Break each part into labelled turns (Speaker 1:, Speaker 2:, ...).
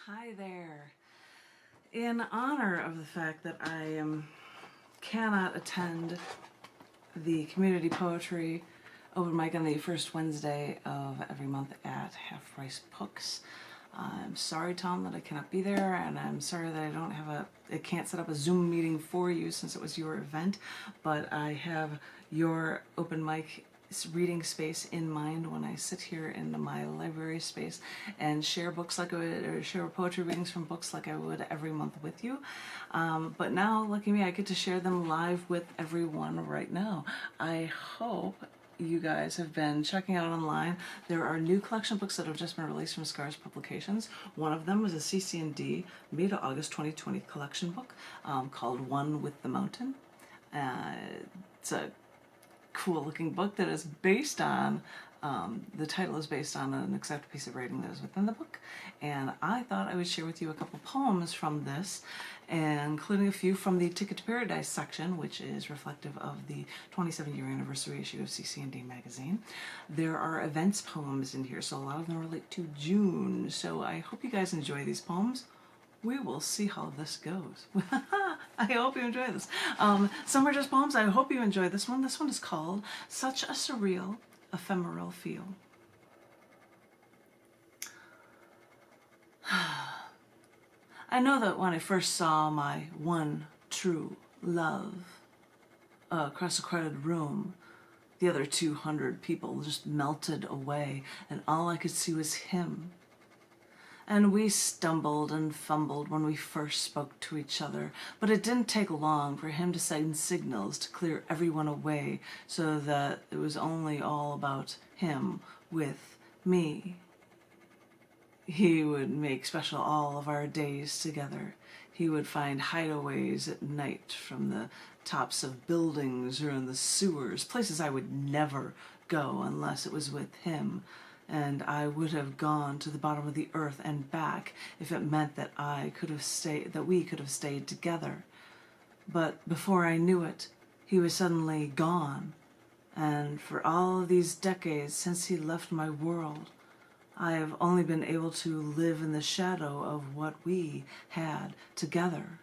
Speaker 1: Hi there. In honor of the fact that I cannot attend the community poetry open mic on the first Wednesday of every month at Half Price Books, I'm sorry, Tom, that I cannot be there, and I'm sorry that I can't set up a Zoom meeting for you since it was your event, but I have your open mic reading space in mind when I sit here in my library space and share books like I would, or share poetry readings from books like I would every month with you. But now, lucky me, I get to share them live with everyone right now. I hope you guys have been checking out online. There are new collection books that have just been released from Scars Publications. One of them was a cc&d May to August 2020 collection book called One with the Mountain. It's a cool looking book that is based on, the title is based on an accepted piece of writing that is within the book, and I thought I would share with you a couple poems from this, including a few from the Ticket to Paradise section, which is reflective of the 27-year anniversary issue of cc&d magazine. There are events poems in here, so a lot of them relate to June, so I hope you guys enjoy these poems. We will see how this goes. I hope you enjoy this. Some are just poems. I hope you enjoy this one. This one is called Such a Surreal, Ephemeral Feel. I know that when I first saw my one true love across a crowded room, the other 200 people just melted away, and all I could see was him. And we stumbled and fumbled when we first spoke to each other, but it didn't take long for him to send signals to clear everyone away so that it was only all about him with me. He would make special all of our days together. He would find hideaways at night from the tops of buildings or in the sewers, places I would never go unless it was with him. And I would have gone to the bottom of the earth and back if it meant that we could have stayed together. But before I knew it, he was suddenly gone. And for all of these decades since he left my world, I have only been able to live in the shadow of what we had together.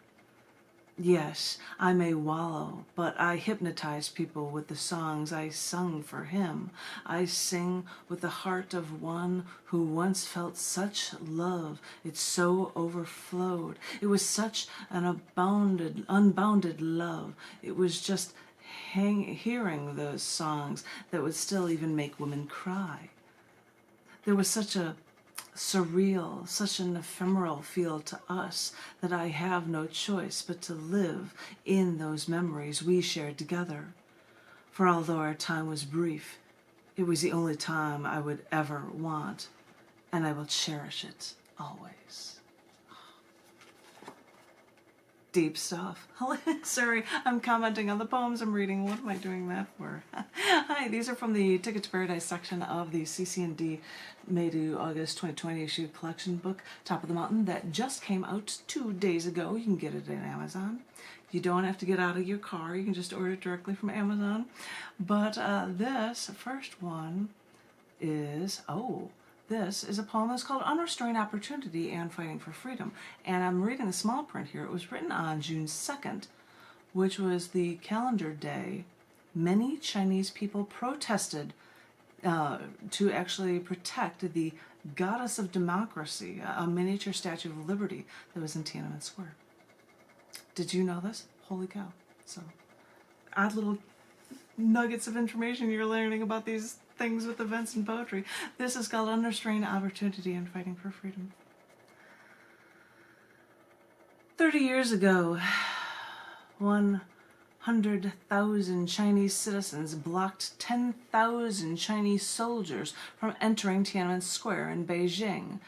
Speaker 1: Yes, I may wallow, but I hypnotize people with the songs I sung for him. I sing with the heart of one who once felt such love, it so overflowed. It was such an unbounded love. It was just hearing those songs that would still even make women cry. There was such a surreal, such an ephemeral feel to us that I have no choice but to live in those memories we shared together. For although our time was brief, it was the only time I would ever want, and I will cherish it always. Deep stuff. Sorry, I'm commenting on the poems I'm reading. What am I doing that for? Hi, these are from the Ticket to Paradise section of the cc&d May to August 2020 issue collection book, Top of the Mountain, that just came out 2 days ago. You can get it at Amazon. You don't have to get out of your car. You can just order it directly from Amazon. But this first one is, this is a poem that's called Unrestrained Opportunity and Fighting for Freedom. And I'm reading the small print here. It was written on June 2nd, which was the calendar day many Chinese people protested to actually protect the goddess of democracy, a miniature Statue of Liberty that was in Tiananmen Square. Did you know this? Holy cow. So, odd little nuggets of information you're learning about these things with events and poetry. This is called Unrestrained Opportunity and Fighting for Freedom. 30 years ago, 100,000 Chinese citizens blocked 10,000 Chinese soldiers from entering Tiananmen Square in Beijing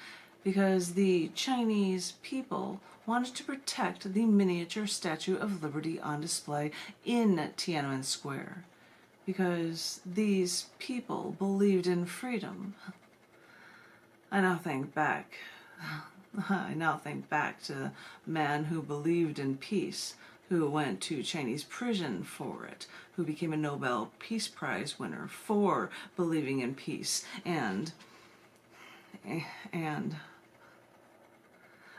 Speaker 1: because the Chinese people wanted to protect the miniature Statue of Liberty on display in Tiananmen Square, because these people believed in freedom. I now think back to the man who believed in peace, who went to Chinese prison for it, who became a Nobel Peace Prize winner for believing in peace, and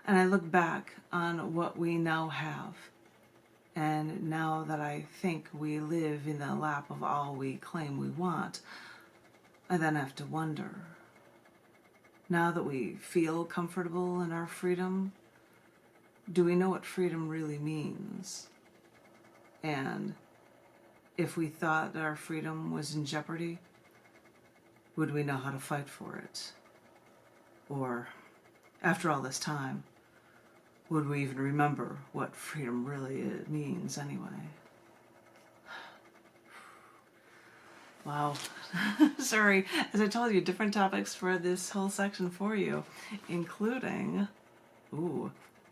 Speaker 1: And I look back on what we now have. And now that I think we live in the lap of all we claim we want, I then have to wonder, now that we feel comfortable in our freedom, do we know what freedom really means? And if we thought our freedom was in jeopardy, would we know how to fight for it? Or, after all this time, would we even remember what freedom really means anyway? Wow. Sorry, as I told you, different topics for this whole section for you, including,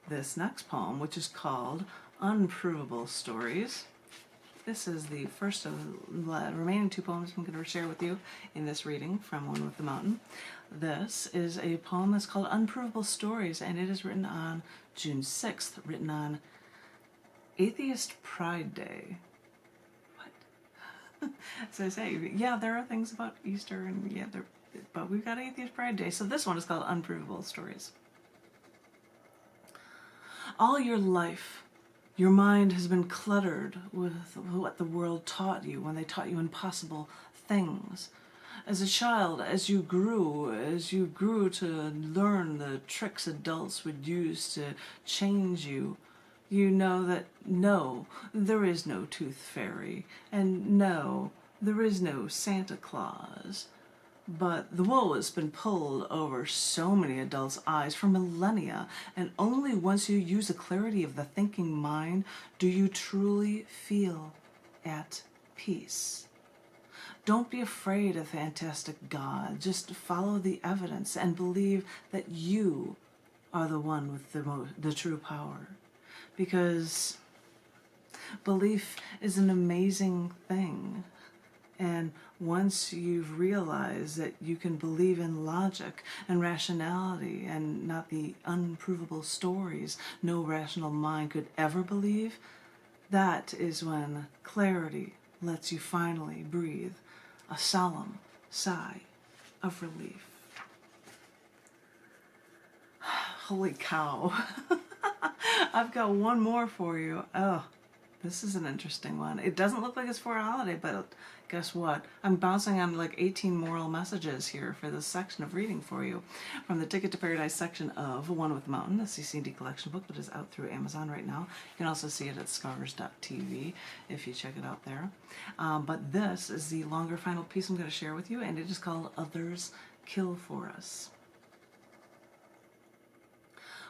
Speaker 1: this next poem, which is called Unprovable Stories. This is the first of the remaining two poems I'm going to share with you in this reading from One with the Mountain. This is a poem that's called Unprovable Stories, and it is written on June 6th, written on Atheist Pride Day. What? So I say, yeah, there are things about Easter, and yeah, but we've got Atheist Pride Day. So this one is called Unprovable Stories. All your life, your mind has been cluttered with what the world taught you when they taught you impossible things. As a child, as you grew to learn the tricks adults would use to change you, you know that no, there is no tooth fairy, and no, there is no Santa Claus. But the wool has been pulled over so many adults' eyes for millennia, and only once you use the clarity of the thinking mind do you truly feel at peace. Don't be afraid of fantastic God. Just follow the evidence and believe that you are the one with the true power. Because belief is an amazing thing. And once you've realized that you can believe in logic and rationality and not the unprovable stories no rational mind could ever believe, that is when clarity lets you finally breathe a solemn sigh of relief. Holy cow. I've got one more for you. Oh, this is an interesting one. It doesn't look like it's for a holiday, but guess what? I'm bouncing on like 18 moral messages here for this section of reading for you. From the Ticket to Paradise section of One with the Mountain, the cc&d collection book that is out through Amazon right now. You can also see it at scars.tv if you check it out there. But this is the longer final piece I'm going to share with you, and it is called Others Kill For Us.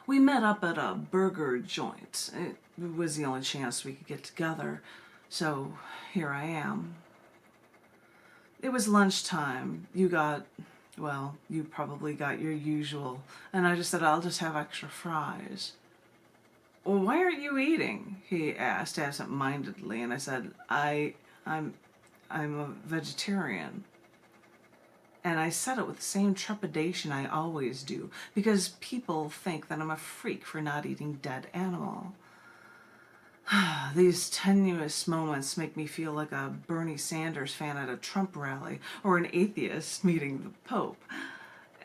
Speaker 1: We met up at a burger joint. It was the only chance we could get together, so here I am. It was lunchtime. You probably got your usual, and I just said, I'll just have extra fries. Well, why aren't you eating? He asked absent-mindedly, and I said, I'm a vegetarian. And I said it with the same trepidation I always do, because people think that I'm a freak for not eating dead animal. These tenuous moments make me feel like a Bernie Sanders fan at a Trump rally, or an atheist meeting the Pope.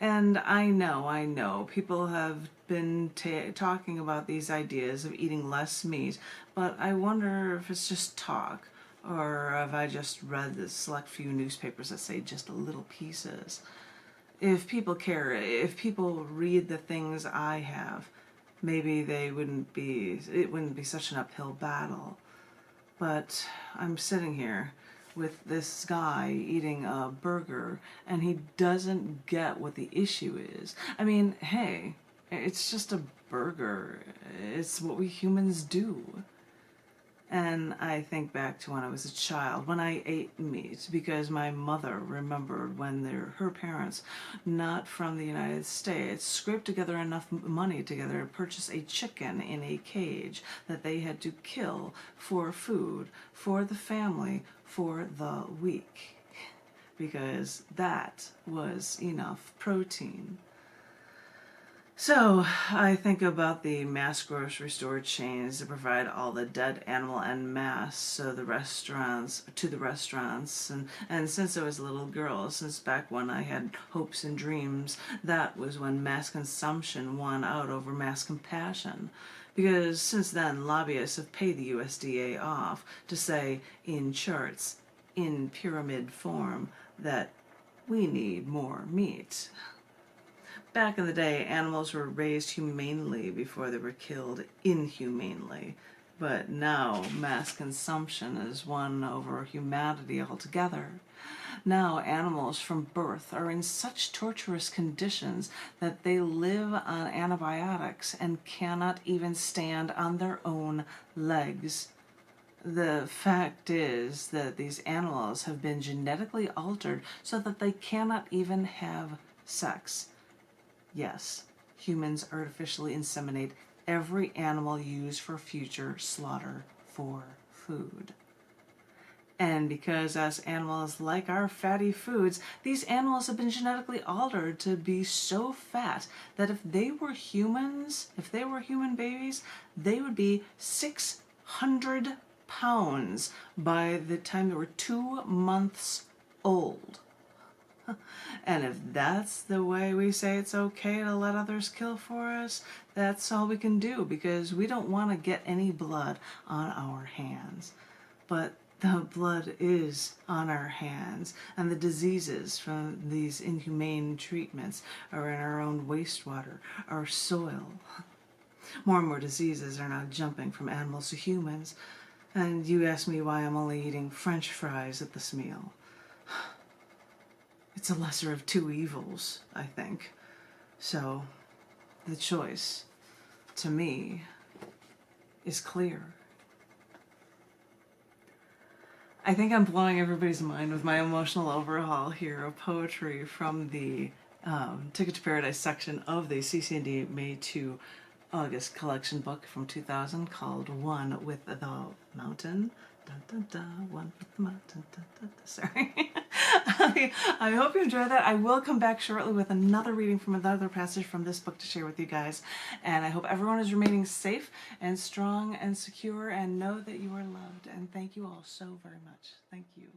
Speaker 1: And I know, people have been talking about these ideas of eating less meat, but I wonder if it's just talk, or have I just read the select few newspapers that say just little pieces? If people care, if people read the things I have, maybe it wouldn't be such an uphill battle. But I'm sitting here with this guy eating a burger, and he doesn't get what the issue is. I mean, hey, it's just a burger. It's what we humans do. And I think back to when I was a child, when I ate meat, because my mother remembered when her parents, not from the United States, scraped together enough money together to purchase a chicken in a cage that they had to kill for food, for the family, for the week, because that was enough protein. So I think about the mass grocery store chains that provide all the dead animal en masse, so the restaurants to the restaurants, and since I was a little girl, since back when I had hopes and dreams, that was when mass consumption won out over mass compassion. Because since then, lobbyists have paid the USDA off to say in charts, in pyramid form, that we need more meat. Back in the day, animals were raised humanely before they were killed inhumanely. But now, mass consumption is won over humanity altogether. Now, animals from birth are in such torturous conditions that they live on antibiotics and cannot even stand on their own legs. The fact is that these animals have been genetically altered so that they cannot even have sex. Yes, humans artificially inseminate every animal used for future slaughter for food. And because us animals like our fatty foods, these animals have been genetically altered to be so fat that if they were humans, if they were human babies, they would be 600 pounds by the time they were 2 months old. And if that's the way we say it's okay to let others kill for us, that's all we can do, because we don't want to get any blood on our hands. But the blood is on our hands, and the diseases from these inhumane treatments are in our own wastewater, our soil. More and more diseases are now jumping from animals to humans, and you ask me why I'm only eating French fries at this meal. It's a lesser of two evils, I think. So, the choice, to me, is clear. I think I'm blowing everybody's mind with my emotional overhaul here of poetry from the Ticket to Paradise section of the cc&d May to August collection book from 2000 called One with the Mountain. Dun, dun, dun, one with the mountain. Dun, dun, dun. Sorry. I hope you enjoyed that. I will come back shortly with another reading from another passage from this book to share with you guys. And I hope everyone is remaining safe and strong and secure, and know that you are loved. And thank you all so very much. Thank you.